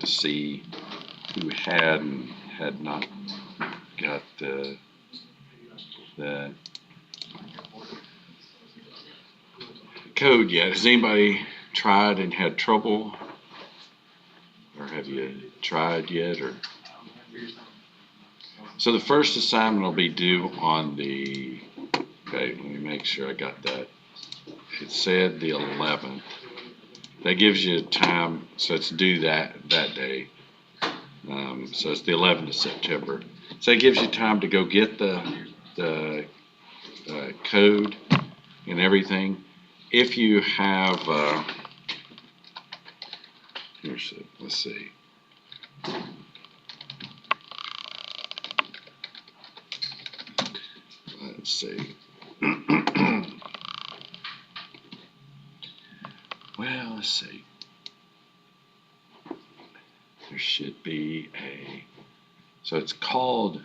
to see who had and had not got the code yet. Has anybody tried and had trouble? Or have you tried yet? Or so the first assignment will be due on the, okay, let me make sure I got that. It said the 11th. That gives you time, so it's due that day. So it's the 11th of September. So it gives you time to go get the code and everything. If you have, let's see. Let's see. Well, let's see. There should be so it's called,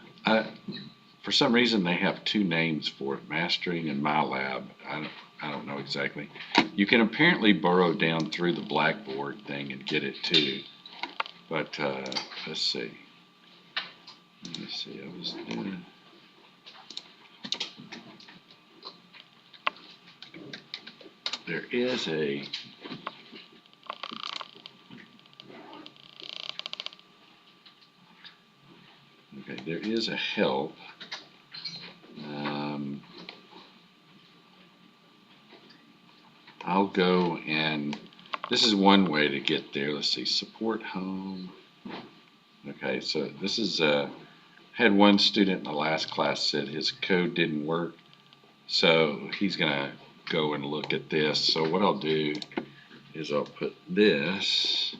for some reason they have two names for it, Mastering and My Lab. I don't know exactly. You can apparently burrow down through the Blackboard thing and get it too. But let's see. I was doing. There is a. Okay, there is a help. I'll go and this is one way to get there. Let's see, support home. Okay, so this is had one student in the last class said his code didn't work, so he's gonna go and look at this. So what I'll do is I'll put this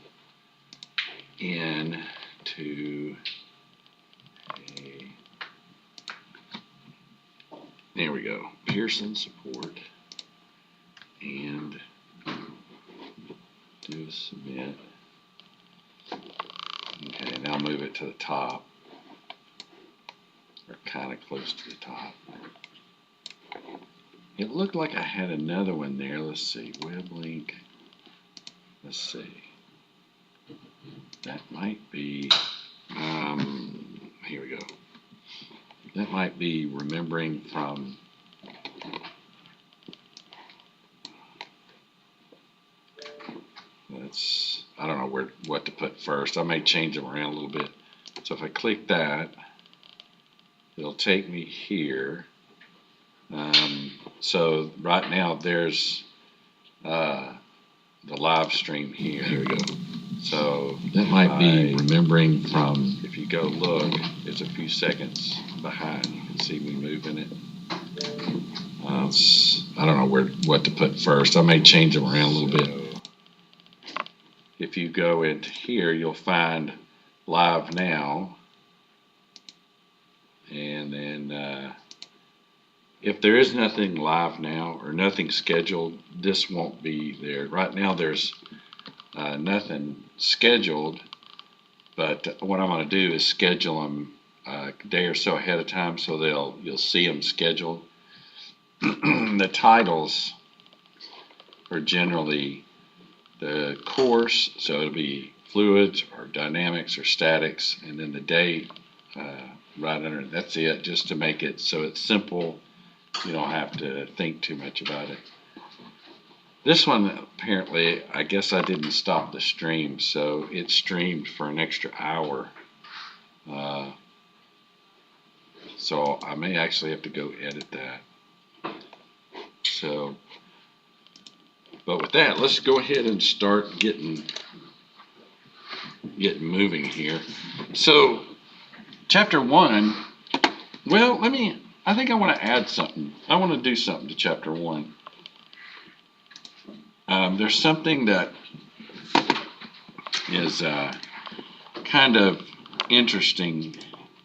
into there we go, Pearson support, and do a submit. Okay, now move it to the top, or kind of close to the top. It looked like I had another one there. Let's see, web link. Let's see. That might be, here we go. That might be remembering from, I don't know what to put first. I may change them around a little bit. So if I click that, it'll take me here. So right now there's the live stream here. Here we go. So that might be remembering from, if you go look, it's a few seconds behind. You can see me moving it. I don't know what to put first. I may change them around a little bit. If you go into here, you'll find live now. And then if there is nothing live now or nothing scheduled, this won't be there. Right now there's nothing scheduled, but what I'm going to do is schedule them a day or so ahead of time, so you'll see them scheduled. The titles are generally the course, so it'll be fluids or dynamics or statics, and then the date right under it. That's it, just to make it so it's simple. You don't have to think too much about it. This one, apparently, I guess I didn't stop the stream, so it streamed for an extra hour. So I may actually have to go edit that. So, but with that, let's go ahead and start getting moving here. So, chapter 1, well, I think I want to add something. I want to do something to chapter 1. There's something that is kind of interesting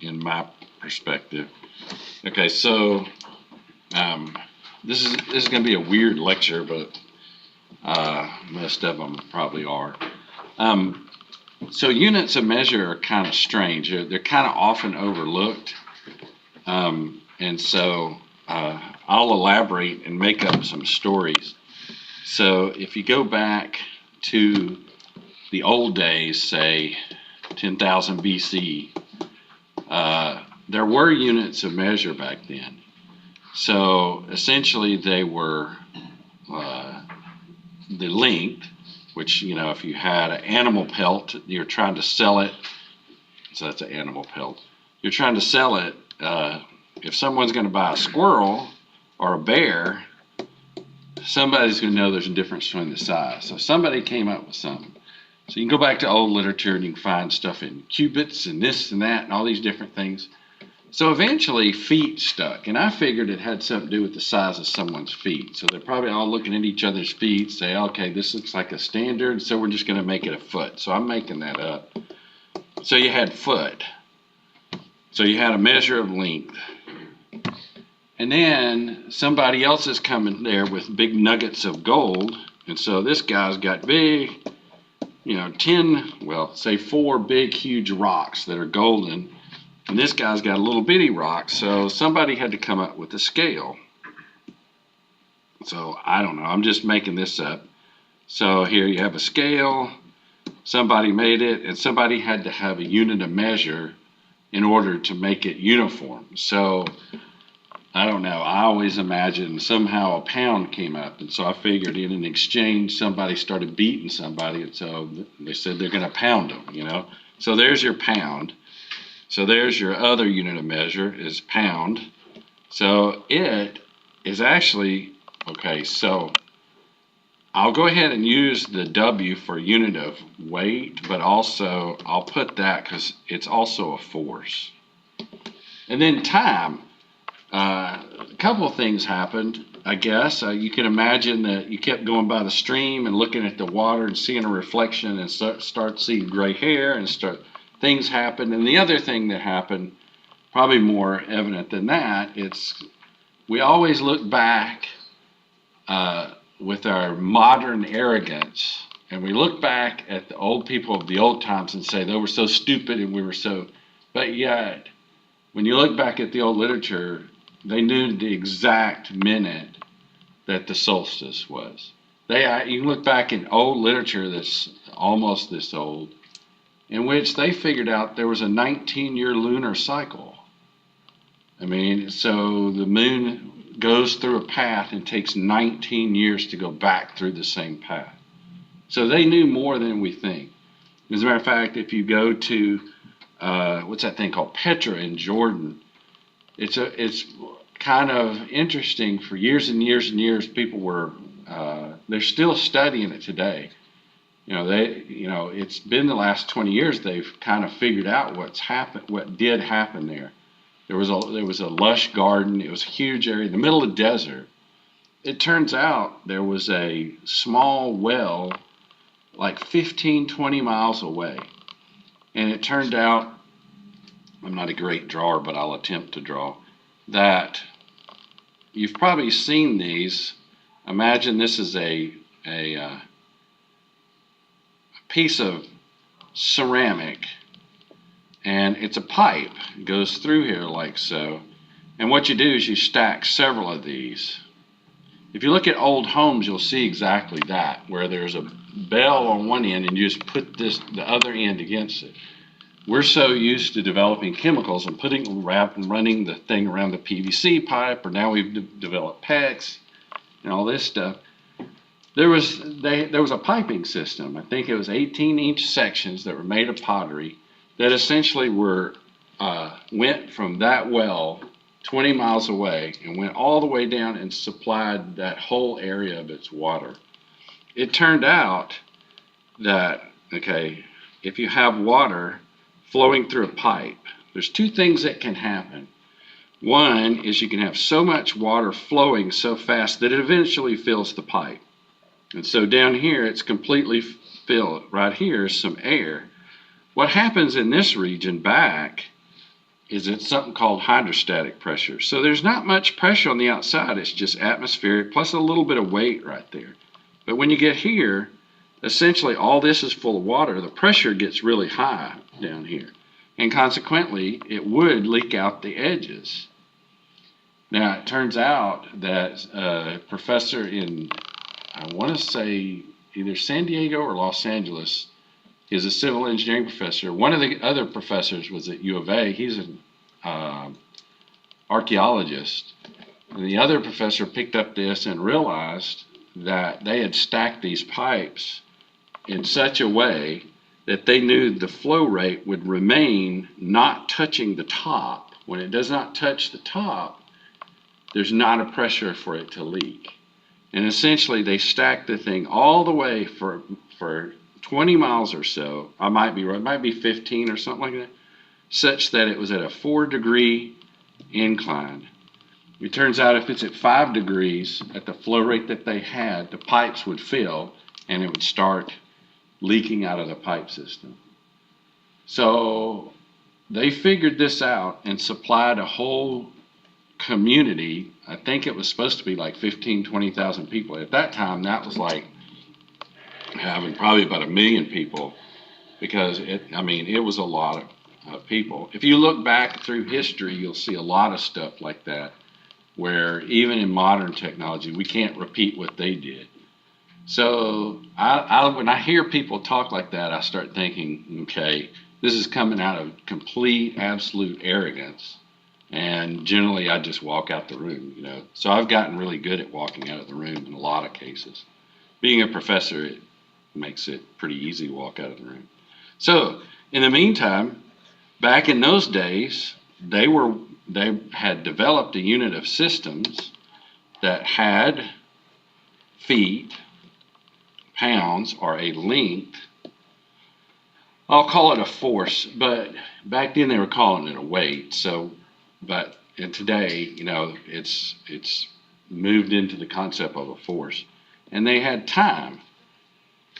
in my perspective. Okay, so this is going to be a weird lecture, but most of them probably are. So units of measure are kind of strange. They're kind of often overlooked, and so I'll elaborate and make up some stories. So if you go back to the old days, say 10,000 BC, there were units of measure back then. So essentially they were the length, which, if you had an animal pelt, you're trying to sell it. So that's an animal pelt. You're trying to sell it. If someone's going to buy a squirrel or a bear, somebody's going to know there's a difference between the size. So somebody came up with something. So you can go back to old literature and you can find stuff in cubits and this and that and all these different things. So eventually feet stuck, and I figured it had something to do with the size of someone's feet. So they're probably all looking at each other's feet, say, okay, this looks like a standard, so we're just going to make it a foot. So I'm making that up. So you had foot. So you had a measure of length. And then somebody else is coming there with big nuggets of gold, and so this guy's got big, 4 big, huge rocks that are golden. And this guy's got a little bitty rock, so somebody had to come up with a scale. So I don't know, I'm just making this up. So here you have a scale, somebody made it, and somebody had to have a unit of measure in order to make it uniform. So I don't know, I always imagined somehow a pound came up, and so I figured in an exchange somebody started beating somebody, and so they said they're going to pound them, So there's your pound. So there's your other unit of measure is pound. So it is actually, okay, so I'll go ahead and use the W for unit of weight, but also I'll put that because it's also a force. And then time. A couple of things happened, I guess. You can imagine that you kept going by the stream and looking at the water and seeing a reflection and start seeing gray hair and things happened. And the other thing that happened, probably more evident than that, we always look back with our modern arrogance, and we look back at the old people of the old times and say they were so stupid and we were so, but yet when you look back at the old literature, they knew the exact minute that the solstice was. You can look back in old literature that's almost this old, in which they figured out there was a 19-year lunar cycle. I mean, so the moon goes through a path and takes 19 years to go back through the same path. So they knew more than we think. As a matter of fact, if you go to, what's that thing called, Petra in Jordan, it's kind of interesting. For years and years and years, people were, they're still studying it today. It's been the last 20 years they've kind of figured out what did happen there. There was a lush garden. It was a huge area in the middle of the desert. It turns out there was a small well like 15, 20 miles away. And it turned out, I'm not a great drawer, but I'll attempt to draw, that you've probably seen these. Imagine this is a piece of ceramic, and it's a pipe. It goes through here like so. And what you do is you stack several of these. If you look at old homes, you'll see exactly that, where there's a bell on one end and you just put the other end against it. We're so used to developing chemicals and running the thing around the PVC pipe, or now we've developed PEX and all this stuff. There was a piping system. I think it was 18-inch sections that were made of pottery that essentially went from that well 20 miles away and went all the way down and supplied that whole area of its water. It turned out that, if you have water flowing through a pipe, there's two things that can happen. One is you can have so much water flowing so fast that it eventually fills the pipe. And so down here, it's completely filled. Right here is some air. What happens in this region back is it's something called hydrostatic pressure. So there's not much pressure on the outside. It's just atmospheric plus a little bit of weight right there. But when you get here, essentially all this is full of water. The pressure gets really high down here. And consequently, it would leak out the edges. Now, it turns out that a professor in, I want to say, either San Diego or Los Angeles, He's a civil engineering professor. One of the other professors was at U of A. He's an archaeologist. And the other professor picked up this and realized that they had stacked these pipes in such a way that they knew the flow rate would remain not touching the top. When it does not touch the top, there's not a pressure for it to leak. And essentially they stacked the thing all the way for 20 miles or so. I might be right, it might be 15 or something like that, such that it was at a 4-degree incline. It turns out if it's at 5 degrees at the flow rate that they had, the pipes would fill and it would start leaking out of the pipe system. So they figured this out and supplied a whole community. I think it was supposed to be like 20,000 people. At that time, that was like having probably about 1 million people, because it was a lot of people. If you look back through history, you'll see a lot of stuff like that, where even in modern technology, we can't repeat what they did. So when I hear people talk like that, I start thinking, okay, this is coming out of complete, absolute arrogance. And generally, I just walk out the room, So I've gotten really good at walking out of the room in a lot of cases. Being a professor, it makes it pretty easy to walk out of the room. So in the meantime, back in those days, they had developed a unit of systems that had feet, pounds, or a length. I'll call it a force, but back then they were calling it a weight. But today, it's moved into the concept of a force. And they had time.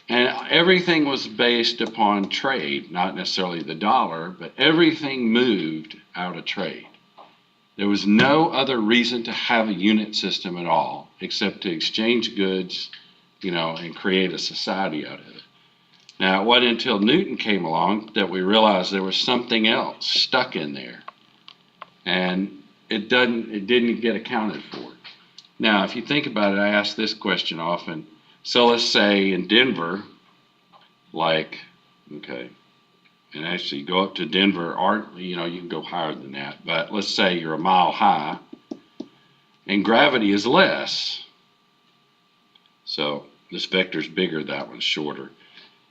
And everything was based upon trade, not necessarily the dollar, but everything moved out of trade. There was no other reason to have a unit system at all, except to exchange goods, and create a society out of it. Now, it wasn't until Newton came along that we realized there was something else stuck in there. And it didn't get accounted for. Now, if you think about it, I ask this question often. So let's say in Denver, and actually go up to Denver, or, you can go higher than that, but let's say you're a mile high, and gravity is less. So this vector's bigger, that one's shorter.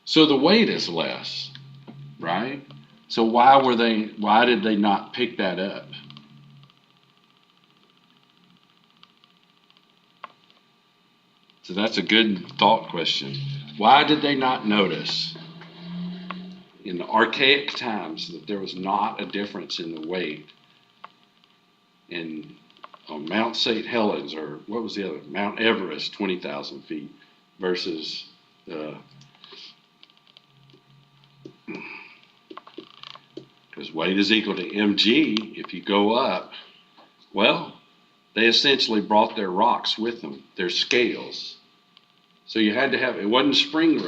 So the weight is less, right? So why did they not pick that up? So that's a good thought question. Why did they not notice in the archaic times that there was not a difference in the weight on Mount St. Helens, or what was the other, Mount Everest, 20,000 feet, versus because weight is equal to mg. If you go up, well, they essentially brought their rocks with them, their scales. So you had to have, it wasn't spring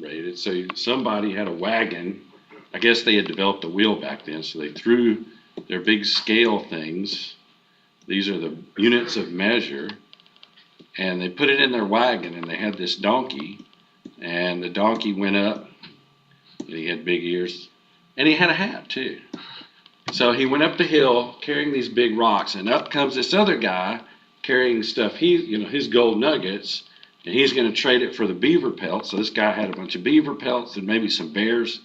rated, so somebody had a wagon. I guess they had developed a wheel back then, so they threw their big scale things. These are the units of measure, and they put it in their wagon, and they had this donkey, and the donkey went up, and he had big ears, and he had a hat too. So he went up the hill carrying these big rocks, and up comes this other guy carrying stuff, his gold nuggets, and he's going to trade it for the beaver pelts. So this guy had a bunch of beaver pelts and maybe some bears.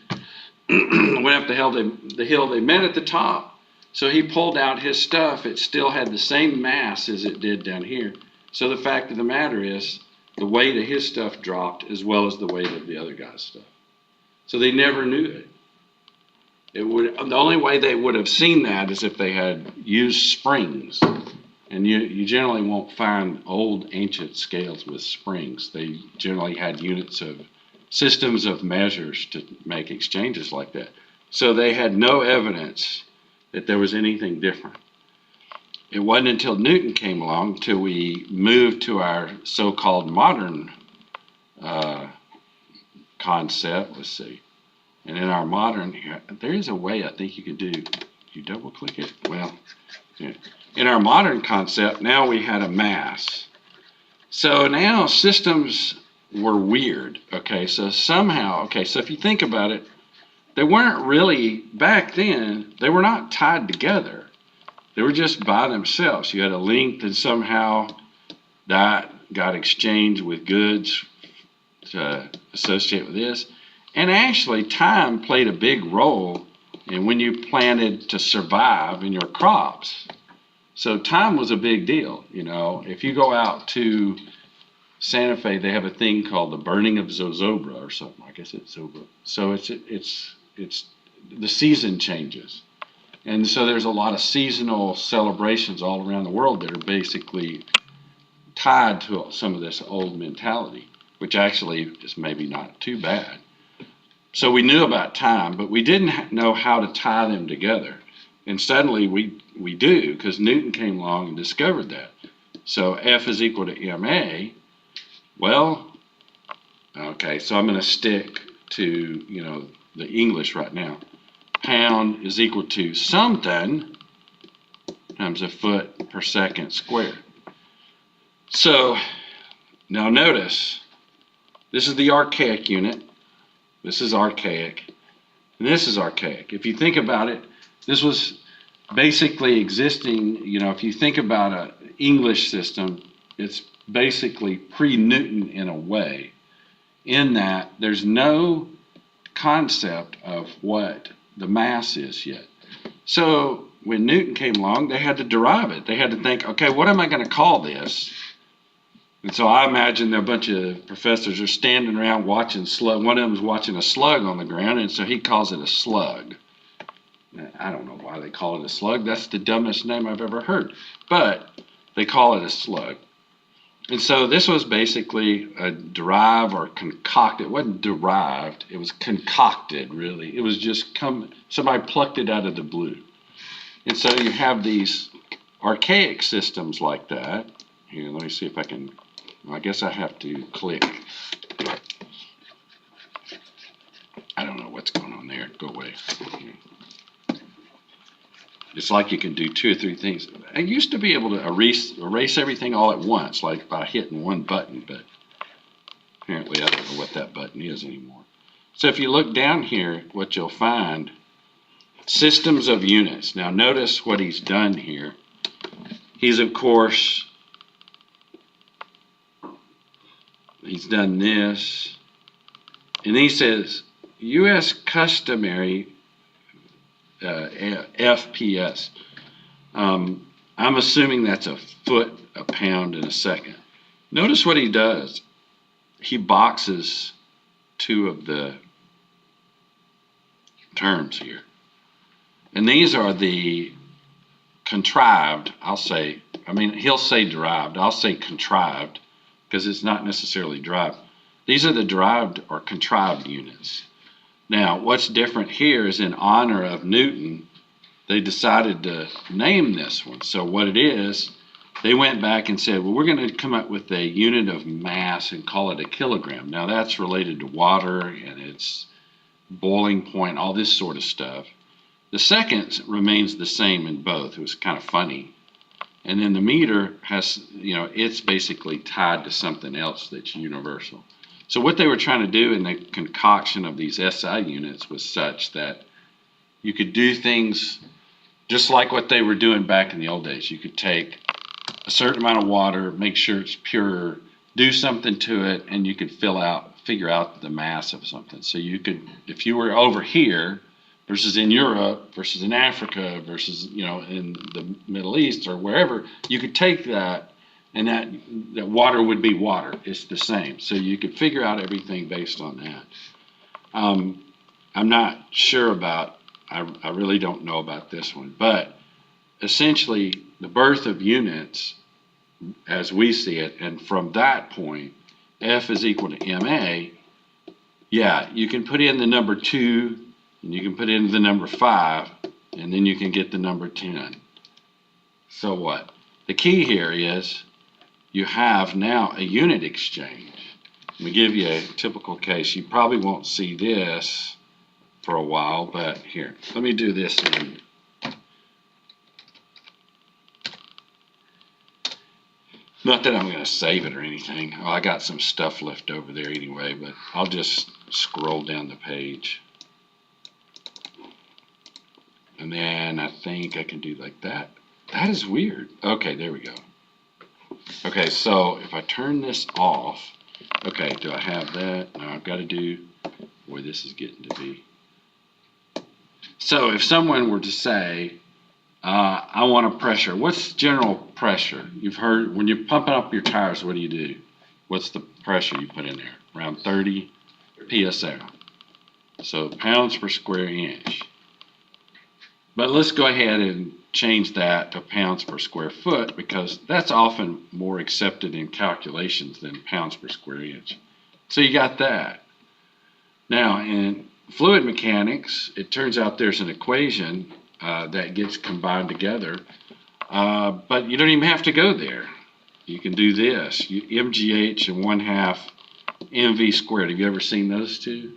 Went up the hill, they met at the top. So he pulled out his stuff. It still had the same mass as it did down here. So the fact of the matter is, the weight of his stuff dropped as well as the weight of the other guy's stuff. So they never knew it. The only way they would have seen that is if they had used springs. And you generally won't find old ancient scales with springs. They generally had systems of measures to make exchanges like that. So they had no evidence that there was anything different. It wasn't until Newton came along till we moved to our so-called modern concept. Let's see. And in our modern, there is a way I think you could do. You double click it? Well, yeah. In our modern concept, now we had a mass. So now systems, were weird. Okay, so somehow, okay, so if you think about it, they weren't really, back then, they were not tied together. They were just by themselves. You had a length, and somehow that got exchanged with goods to associate with this. And actually, time played a big role in when you planted to survive in your crops. So time was a big deal. You know, if you go out to Santa Fe, they have a thing called the burning of Zozobra or something. I guess it's Zobra. So it's the season changes. And so there's a lot of seasonal celebrations all around the world that are basically tied to some of this old mentality, which actually is maybe not too bad. So we knew about time, but we didn't know how to tie them together. And suddenly we do, because Newton came along and discovered that. So F is equal to ma. Well, okay, so I'm going to stick to, you know, the English right now. Pound is equal to something times a foot per second squared. So now notice, this is the archaic unit. This is archaic. And this is archaic. If you think about it, this was basically existing, you know, if you think about an English system, it's basically pre-Newton in a way, in that there's no concept of what the mass is yet. So when Newton came along, they had to derive it. They had to think, okay, what am I going to call this? And so I imagine a bunch of professors are standing around watching slug. One of them is watching a slug on the ground, and so he calls it a slug. I don't know why they call it a slug. That's the dumbest name I've ever heard. But they call it a slug. And so this was basically a derived or concocted. It wasn't derived. It was concocted, really. It was just somebody plucked it out of the blue. And so you have these archaic systems like that. Here, let me see if I can. I guess I have to click. I don't know what's going on there. Go away. It's like you can do 2 or 3 things. I used to be able to erase everything all at once, like by hitting one button, but apparently I don't know what that button is anymore. So if you look down here, what you'll find, systems of units. Now notice what he's done here. He's, of course, he's done this, and he says U.S. customary FPS. I'm assuming that's a foot, a pound, and a second. Notice what he does. He boxes 2 of the terms here. And these are the contrived, I'll say, I mean, he'll say derived, I'll say contrived, because it's not necessarily derived. These are the derived or contrived units. Now, what's different here is in honor of Newton, they decided to name this one. So what it is, they went back and said, well, we're going to come up with a unit of mass and call it a kilogram. Now, that's related to water and its boiling point, all this sort of stuff. The second remains the same in both. It was kind of funny. And then the meter has, you know, it's basically tied to something else that's universal. So what they were trying to do in the concoction of these SI units was such that you could do things just like what they were doing back in the old days. You could take a certain amount of water, make sure it's pure, do something to it, and you could figure out the mass of something. So you could, if you were over here versus in Europe versus in Africa versus, you know, in the Middle East or wherever, you could take that, and that water would be water. It's the same. So you could figure out everything based on that. I'm not sure about, I really don't know about this one, but essentially the birth of units as we see it, and from that point, F is equal to MA, yeah, you can put in the number 2, and you can put in the number 5, and then you can get the number 10. So what? The key here is you have now a unit exchange. Let me give you a typical case. You probably won't see this for a while, but here, let me do this Not that I'm going to save it or anything. Oh, I got some stuff left over there anyway, but I'll just scroll down the page. And then I think I can do like that. That is weird. Okay, there we go. Okay, so if I turn this off, okay, do I have that? No, I've got to do, boy, this is getting to be. So if someone were to say, I want a pressure, what's general pressure? You've heard, when you're pumping up your tires, what do? What's the pressure you put in there? Around 30 PSI. So pounds per square inch. But let's go ahead and change that to pounds per square foot, because that's often more accepted in calculations than pounds per square inch. So you got that. Now in fluid mechanics, it turns out there's an equation that gets combined together, but you don't even have to go there. You can do this, mgh and 1/2 mv squared. Have you ever seen those two?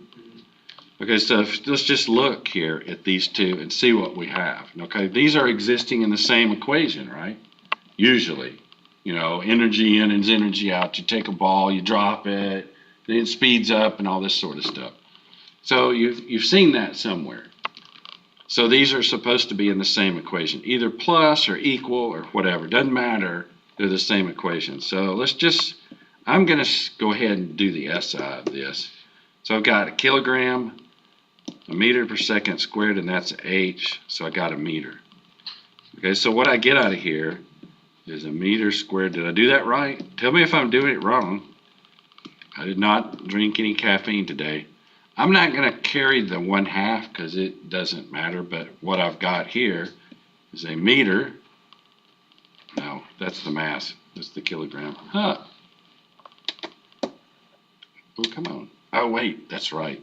Okay, so let's just look here at these two and see what we have. Okay, these are existing in the same equation, right? Usually, you know, energy in and energy out. You take a ball, you drop it, then it speeds up and all this sort of stuff. So you've seen that somewhere. So these are supposed to be in the same equation, either plus or equal or whatever. Doesn't matter. They're the same equation. So let's just, I'm going to go ahead and do the SI of this. So I've got a kilogram, a meter per second squared, and that's H, so I got a meter. Okay, so what I get out of here is a meter squared. Did I do that right? Tell me if I'm doing it wrong. I did not drink any caffeine today. I'm not going to carry the 1/2 because it doesn't matter, but what I've got here is a meter. No, that's the mass. That's the kilogram. Huh. Oh, come on. Oh, wait, that's right.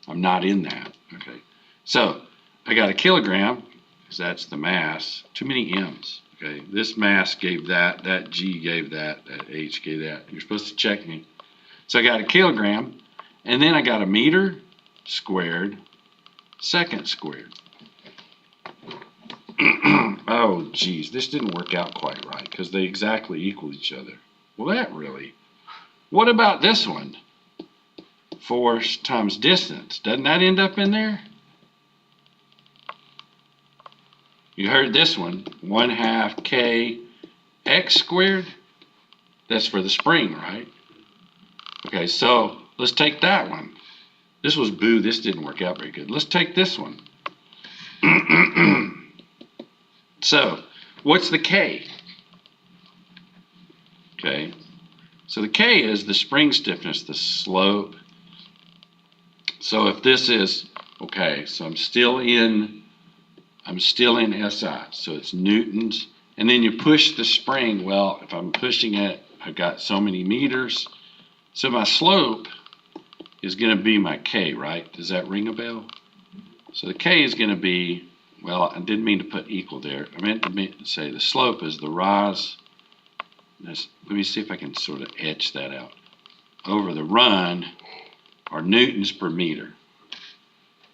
I'm not in that. Okay. So I got a kilogram, because that's the mass. Too many M's. Okay. This mass gave that. That G gave that. That H gave that. You're supposed to check me. So I got a kilogram, and then I got a meter squared, second squared. Oh, geez. This didn't work out quite right, because they exactly equal each other. Well, that really. What about this one? Force times distance. Doesn't that end up in there? You heard this one, 1/2 K X squared. That's for the spring, right? Okay, so let's take that one. This was boo, this didn't work out very good. Let's take this one. So, what's the K? Okay, so the K is the spring stiffness, the slope. So if this is, okay, so I'm still in SI, so it's newtons, and then you push the spring. Well, if I'm pushing it, I've got so many meters, so my slope is going to be my K, right? Does that ring a bell? So the K is going to be, well, I didn't mean to put equal there. I meant to say the slope is the rise. Let me see if I can sort of etch that out. Over the run, or newtons per meter.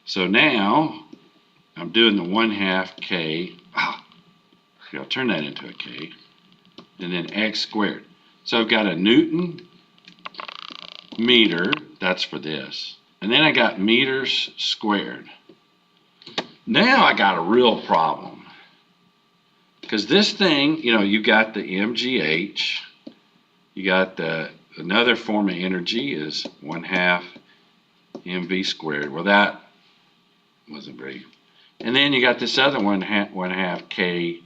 So now I'm doing the 1/2 K. I'll turn that into a K. And then X squared. So I've got a newton meter. That's for this. And then I got meters squared. Now I got a real problem. Because this thing, you know, you got the mgh. You got another form of energy is 1/2 mv squared. Well, that wasn't very. And then you got this other 1/2 k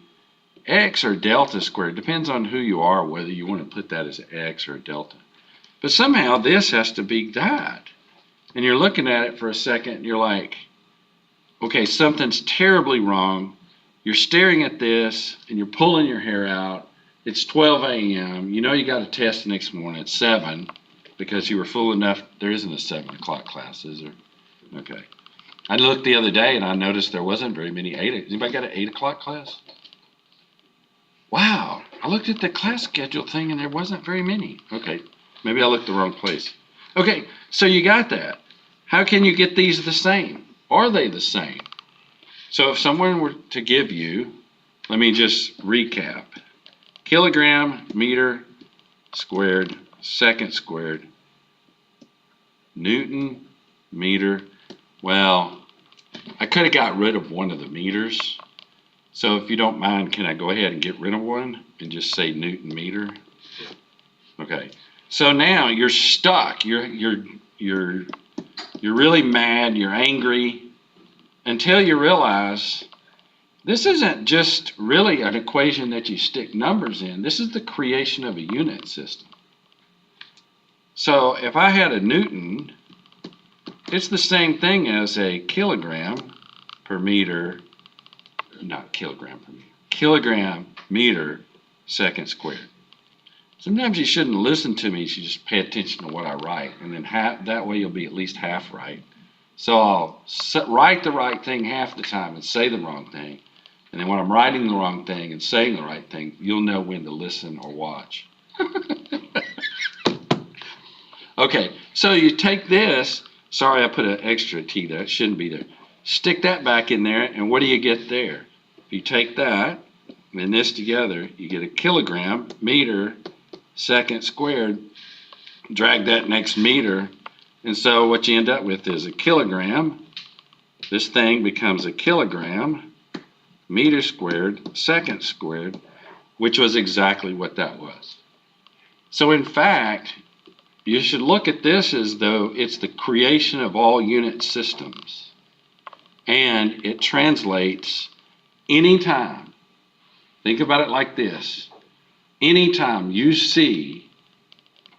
x or delta squared. Depends on who you are, whether you want to put that as x or a delta. But somehow this has to be that. And you're looking at it for a second and you're like, okay, something's terribly wrong. You're staring at this and you're pulling your hair out. It's 12 a.m. You know you got a test the next morning at 7 because you were fool enough. There isn't a 7 o'clock class, is there? Okay. I looked the other day and I noticed there wasn't very many 8. Anybody got an 8 o'clock class? Wow. I looked at the class schedule thing and there wasn't very many. Okay. Maybe I looked the wrong place. Okay. So you got that. How can you get these the same? Are they the same? So if someone were to give you, let me just recap. Kilogram, meter, squared, second squared, Newton, meter. Well, I could have got rid of one of the meters. So if you don't mind, can I go ahead and get rid of one and just say Newton meter? Okay. So now you're stuck. You're really mad. You're angry until you realize this isn't just really an equation that you stick numbers in. This is the creation of a unit system. So if I had a Newton, it's the same thing as a kilogram per meter, not kilogram per meter, kilogram meter second squared. Sometimes you shouldn't listen to me, you should just pay attention to what I write, and then that way you'll be at least half right. So I'll write the right thing half the time and say the wrong thing, and then when I'm writing the wrong thing and saying the right thing, you'll know when to listen or watch. Okay, so you take this, sorry I put an extra T there, it shouldn't be there. Stick that back in there, and what do you get there? If you take that and this together, you get a kilogram meter second squared, drag that next meter, and so what you end up with is a kilogram. This thing becomes a kilogram meter squared second squared, which was exactly what that was. So in fact, you should look at this as though it's the creation of all unit systems, and it translates anytime. Think about it like this. Anytime you see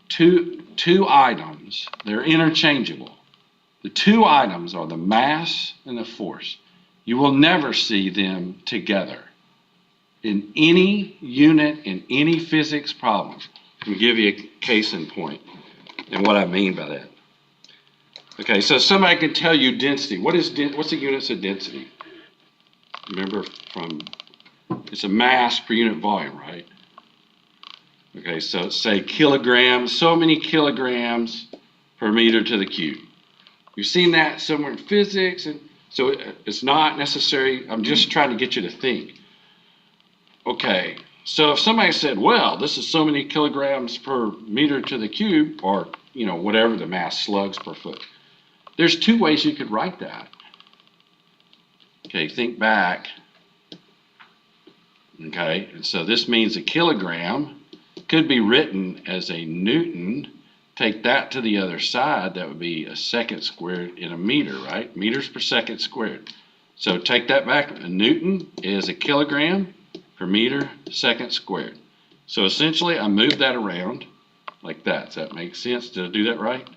two items, they're interchangeable. The two items are the mass and the force. You will never see them together in any unit, in any physics problem. I'll give you a case in point and what I mean by that. Okay, so somebody can tell you density. What's the units of density? Remember it's a mass per unit volume, right? Okay, so say kilograms, so many kilograms per meter to the cube. You've seen that somewhere in physics, and so it's not necessary. I'm just trying to get you to think. Okay, so if somebody said, well, this is so many kilograms per meter to the cube, or whatever the mass, slugs per foot, there's two ways you could write that. Okay, think back. Okay, and so this means a kilogram could be written as a Newton. Take that to the other side, that would be a second squared in a meter, right? Meters per second squared. So take that back. A Newton is a kilogram per meter second squared. So essentially, I moved that around like that. Does that make sense? Did I do that right?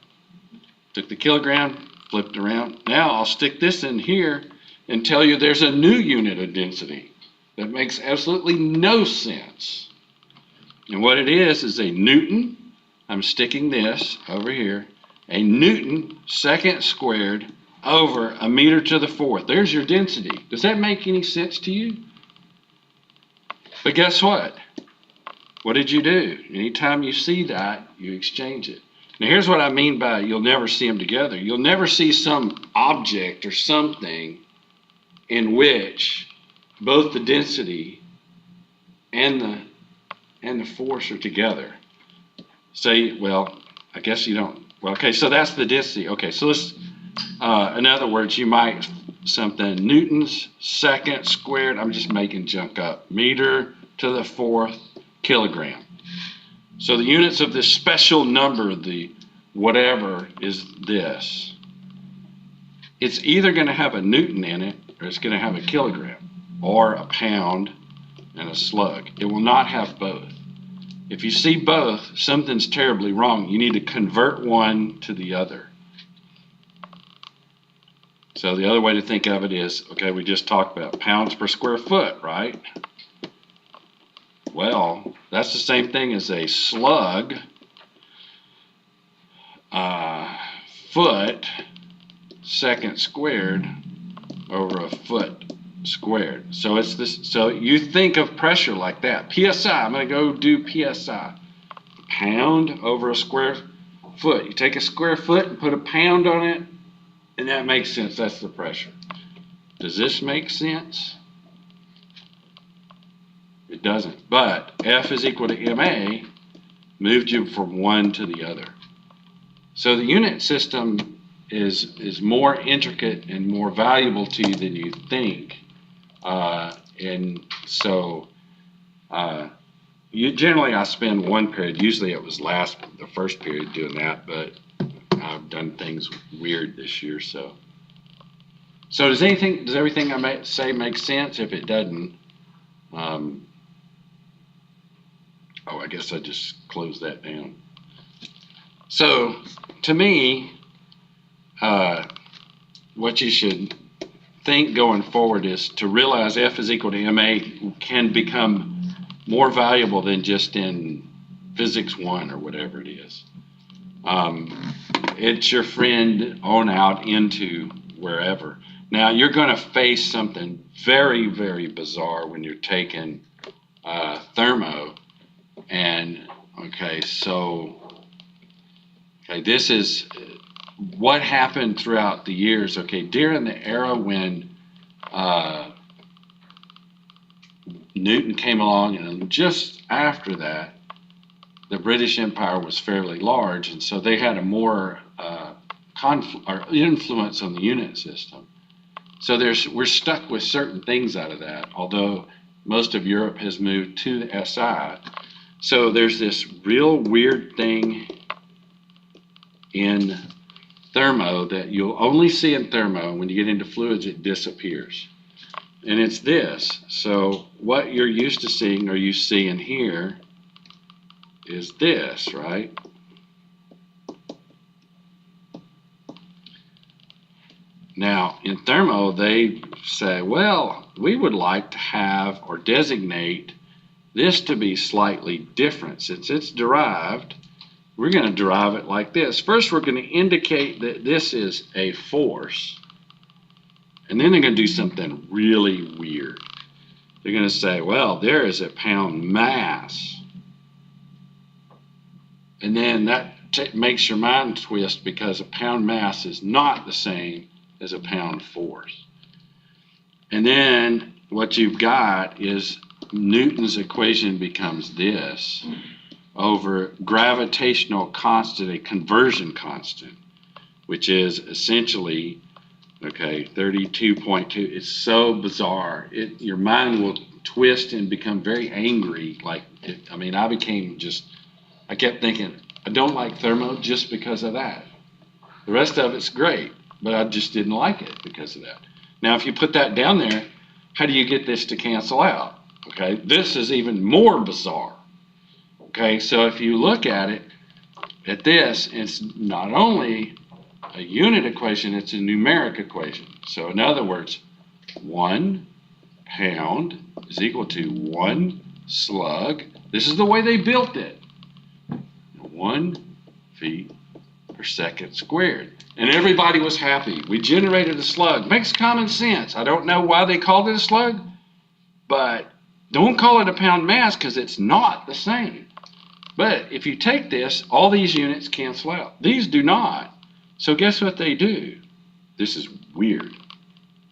Took the kilogram, flipped around. Now I'll stick this in here and tell you there's a new unit of density. That makes absolutely no sense. And what it is a Newton. I'm sticking this over here. A Newton second squared over a meter to the fourth. There's your density. Does that make any sense to you? But guess what? What did you do? Anytime you see that, you exchange it. Now here's what I mean by you'll never see them together. You'll never see some object or something in which both the density and the force are together. Say, well, I guess you don't. Well, okay, so that's the density. Okay, so let's, in other words, you might something Newton's second squared, I'm just making junk up, meter to the fourth kilogram. So the units of this special number, the whatever, is this. It's either going to have a Newton in it, or it's going to have a kilogram, or a pound and a slug. It will not have both. If you see both, something's terribly wrong. You need to convert one to the other. So the other way to think of it is, okay, we just talked about pounds per square foot, right? Well, that's the same thing as a slug foot second squared over a foot squared. So it's this. So you think of pressure like that. PSI. I'm going to go do PSI. Pound over a square foot. You take a square foot and put a pound on it, and that makes sense. That's the pressure. Does this make sense? It doesn't. But F is equal to MA. moved you from one to the other. So the unit system is more intricate and more valuable to you than you think. And so generally I spend one period, usually it was the first period doing that, but I've done things weird this year. So does everything I say make sense? If it doesn't, I guess I just close that down. So to me, what you should think going forward is to realize F is equal to MA can become more valuable than just in physics 1 or whatever it is. It's your friend on out into wherever. Now you're going to face something very, very bizarre when you're taking thermo. And this is what happened throughout the years. During the era when Newton came along, and just after that, the British Empire was fairly large, and so they had a more influence on the unit system. So we're stuck with certain things out of that, although most of Europe has moved to the SI. So there's this real weird thing in thermo that you'll only see in thermo. When you get into fluids, it disappears. And it's this. So what you're used to seeing, or you see in here, is this, right? Now, in thermo, they say, well, we would like to have or designate this to be slightly different. Since it's derived, we're going to derive it like this. First, we're going to indicate that this is a force. And then they're going to do something really weird. They're going to say, well, there is a pound mass. And then that makes your mind twist, because a pound mass is not the same as a pound force. And then what you've got is Newton's equation becomes this over gravitational constant, a conversion constant, which is essentially, 32.2. It's so bizarre. Your mind will twist and become very angry. I kept thinking, I don't like thermo just because of that. The rest of it's great, but I just didn't like it because of that. Now, if you put that down there, how do you get this to cancel out? This is even more bizarre. So if you look at this, it's not only a unit equation, it's a numeric equation. So in other words, 1 pound is equal to 1 slug. This is the way they built it. 1 feet per second squared. And everybody was happy. We generated a slug. Makes common sense. I don't know why they called it a slug, but don't call it a pound mass, because it's not the same. But if you take this, all these units cancel out. These do not. So guess what they do? This is weird.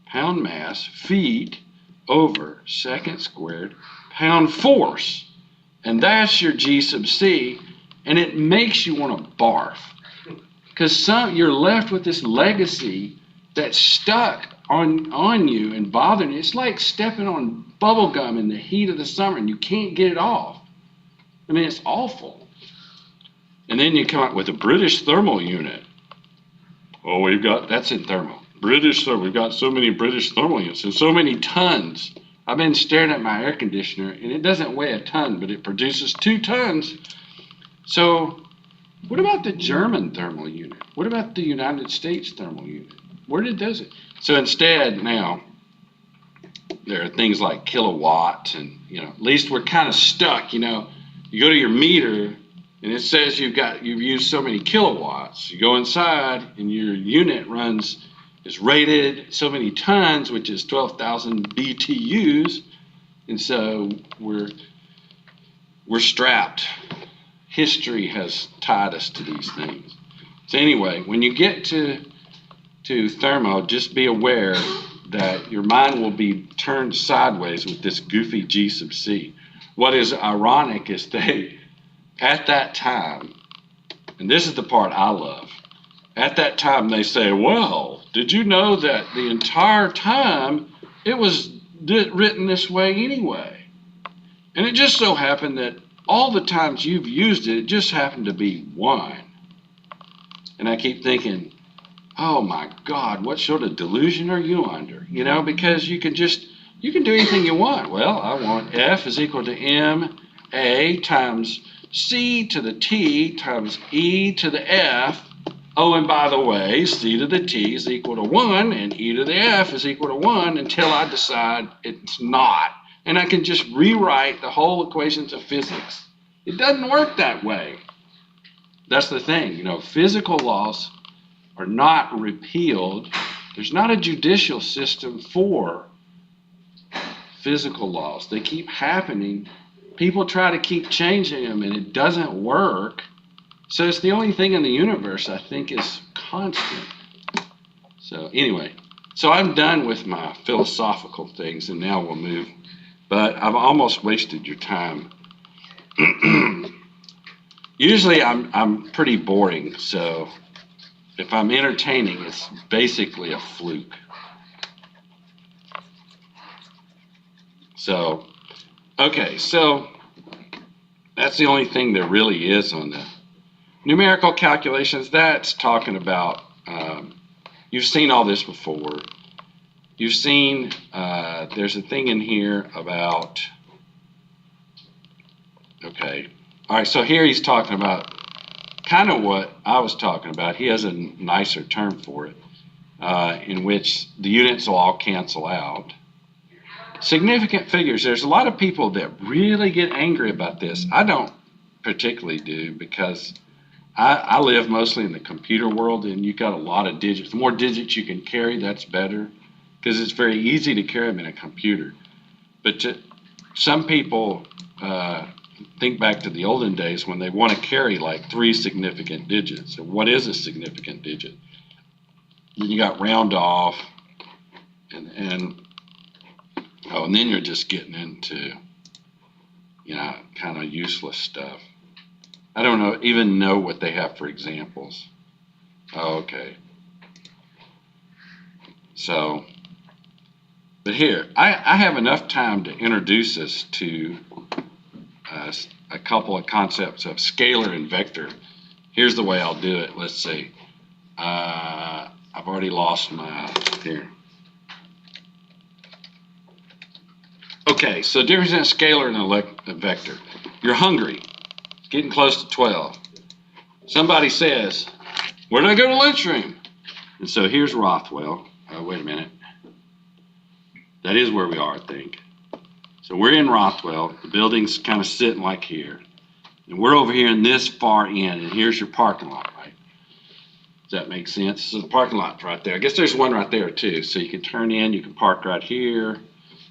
Pound mass, feet over second squared, pound force. And that's your G sub C. And it makes you want to barf. Because you're left with this legacy that's stuck on you and bothering you. It's like stepping on bubble gum in the heat of the summer and you can't get it off. It's awful. And then you come up with a British thermal unit. Oh, that's in thermal. British thermal, we've got so many British thermal units and so many tons. I've been staring at my air conditioner, and it doesn't weigh a ton, but it produces 2 tons. So what about the German thermal unit? What about the United States thermal unit? Where did those? So instead, now, there are things like kilowatts, and at least we're kind of stuck. You go to your meter and it says you've used so many kilowatts. You go inside and your unit is rated so many tons, which is 12,000 BTUs, and so we're strapped. History has tied us to these things. So anyway, when you get to thermo, just be aware that your mind will be turned sideways with this goofy G sub C. What is ironic is at that time, and this is the part I love, at that time they say, well, did you know that the entire time it was written this way anyway? And it just so happened that all the times you've used it, it just happened to be one. And I keep thinking, oh my God, what sort of delusion are you under? You know, because you can do anything you want. Well, I want F is equal to MA times C to the T times E to the F. Oh, and by the way, C to the T is equal to 1 and E to the F is equal to 1 until I decide it's not. And I can just rewrite the whole equations of physics. It doesn't work that way. That's the thing, you know, physical laws are not repealed. There's not a judicial system for physical laws. They keep happening. People try to keep changing them and it doesn't work. So it's the only thing in the universe I think is constant. So anyway, so I'm done with my philosophical things and now we'll move. But I've almost wasted your time. Usually I'm pretty boring, so if I'm entertaining, it's basically a fluke. So, okay, so that's the only thing there really is on the numerical calculations. That's talking about, you've seen all this before. You've seen, there's a thing in here about, okay. All right, so here he's talking about kind of what I was talking about. He has a nicer term for it, in which the units will all cancel out. Significant figures, there's a lot of people that really get angry about this. I don't particularly do because I live mostly in the computer world and you've got a lot of digits. The more digits you can carry, that's better because it's very easy to carry them in a computer. But some people think back to the olden days when they want to carry like 3 significant digits. And what is a significant digit? Then you got round off, and then you're just getting into, you know, kind of useless stuff. I don't even know what they have for examples. Oh, okay. So, but here, I have enough time to introduce us to a couple of concepts of scalar and vector. Here's the way I'll do it. Let's see. I've already lost my here. Okay, so difference in a scalar and a vector. You're hungry. It's getting close to 12. Somebody says, where did I go to lunchroom? And so here's Rothwell. Oh, wait a minute. That is where we are, I think. So we're in Rothwell. The building's kind of sitting like here. And we're over here in this far end, and here's your parking lot, right? Does that make sense? So the parking lot's right there. I guess there's one right there, too. So you can turn in, you can park right here.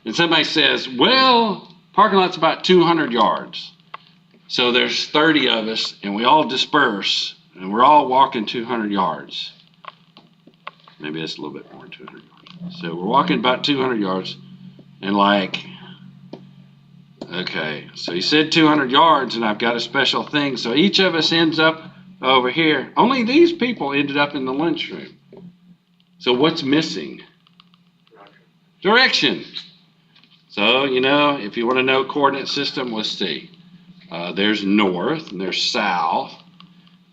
And somebody says, well, parking lot's about 200 yards. So there's 30 of us, and we all disperse, and we're all walking 200 yards. Maybe that's a little bit more than 200 yards. So we're walking about 200 yards, and like, okay, so he said 200 yards, and I've got a special thing. So each of us ends up over here. Only these people ended up in the lunchroom. So what's missing? Direction. So, you know, if you want to know coordinate system, let's see. There's north, and there's south,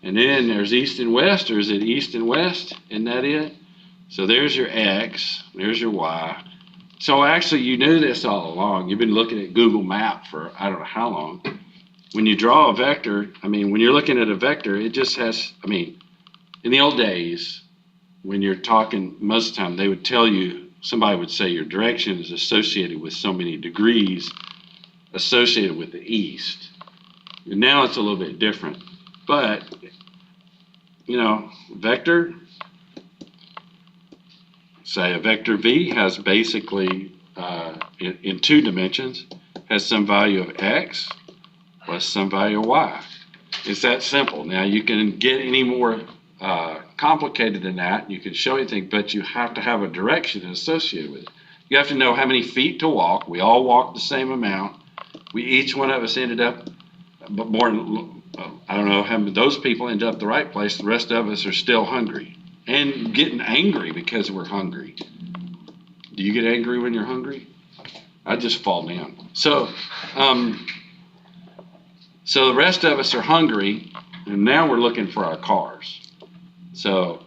and then there's east and west, or is it east and west? Isn't that it? So there's your X, there's your Y. So actually you knew this all along. You've been looking at Google Map for I don't know how long. When you draw a vector, I mean, when you're looking at a vector, it just has, I mean, in the old days, when you're talking, most of the time they would tell you, somebody would say your direction is associated with so many degrees associated with the east. And now it's a little bit different. But, you know, vector, say a vector V has basically, in 2 dimensions, has some value of X plus some value of Y. It's that simple. Now you can get any more complicated than that. You can show anything, but you have to have a direction associated with it. You have to know how many feet to walk. We all walk the same amount. Each one of us ended up, but more I don't know how those people end up the right place. The rest of us are still hungry and getting angry because we're hungry. Do you get angry when you're hungry? I just fall down. So the rest of us are hungry, and now we're looking for our cars. So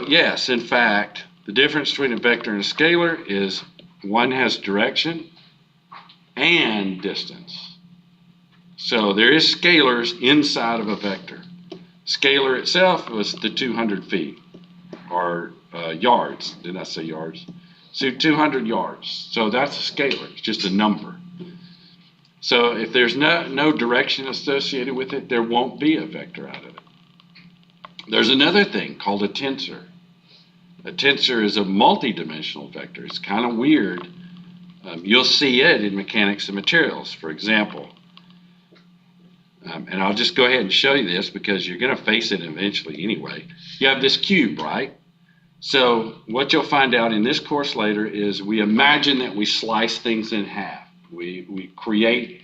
yes, in fact, the difference between a vector and a scalar is one has direction and distance. So there is scalars inside of a vector. Scalar itself was the 200 feet, or yards. Didn't I say yards? So 200 yards. So that's a scalar. It's just a number. So if there's no direction associated with it, there won't be a vector out of it. There's another thing called a tensor. A tensor is a multidimensional vector. It's kind of weird. You'll see it in mechanics of materials, for example. And I'll just go ahead and show you this because you're going to face it eventually anyway. You have this cube, right? So what you'll find out in this course later is we imagine that we slice things in half. We create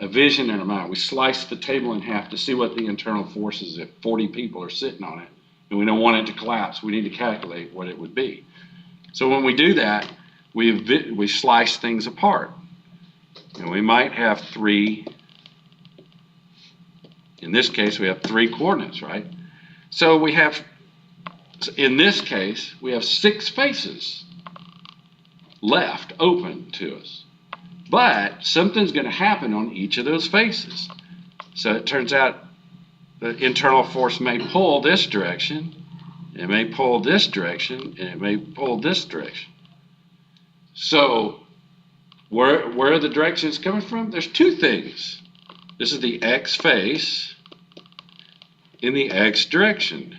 a vision in our mind. We slice the table in half to see what the internal force is if 40 people are sitting on it, and we don't want it to collapse. We need to calculate what it would be. So when we do that, we slice things apart. And we might have three, in this case, we have 3 coordinates, right? So we have, in this case, we have 6 faces left open to us. But something's going to happen on each of those faces. So it turns out the internal force may pull this direction, it may pull this direction, and it may pull this direction. So where are the directions coming from? There's 2 things. This is the x face in the x direction.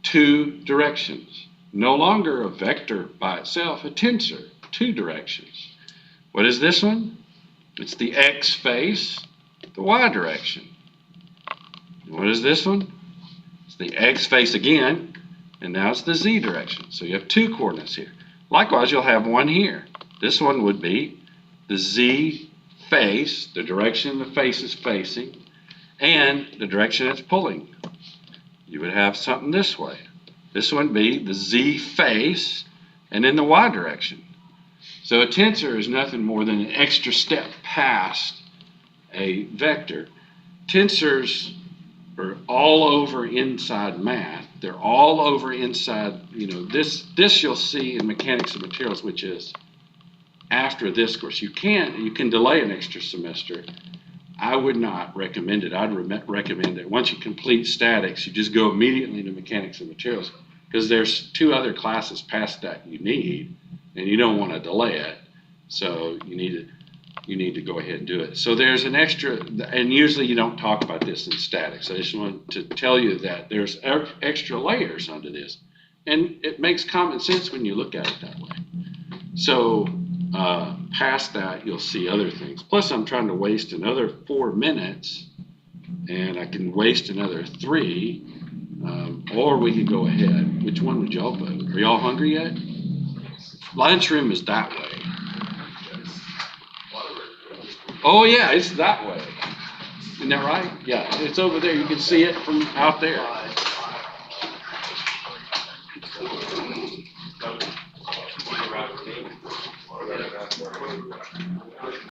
2 directions. No longer a vector by itself, a tensor, 2 directions. What is this one? It's the x face, the y direction. And what is this one? It's the x face again, and now it's the z direction. So you have 2 coordinates here. Likewise, you'll have one here. This one would be the z face, the direction the face is facing, and the direction it's pulling. You would have something this way. This one would be the z face, and then the y direction. So a tensor is nothing more than an extra step past a vector. Tensors are all over inside math. They're all over inside, this you'll see in mechanics of materials, which is after this course. You can delay an extra semester. I would not recommend it. I'd recommend that once you complete statics, you just go immediately to mechanics of materials, because there's 2 other classes past that you need, and you don't want to delay it. So you need to go ahead and do it. So there's an extra, and usually you don't talk about this in statics. I just want to tell you that there's extra layers under this, and it makes common sense when you look at it that way. So past that, you'll see other things. Plus, I'm trying to waste another 4 minutes, and I can waste another 3, or we could go ahead. Which one would y'all vote? Are y'all hungry yet? Lunchroom is that way. Oh yeah, it's that way. Isn't that right? Yeah, it's over there. You can see it from out there.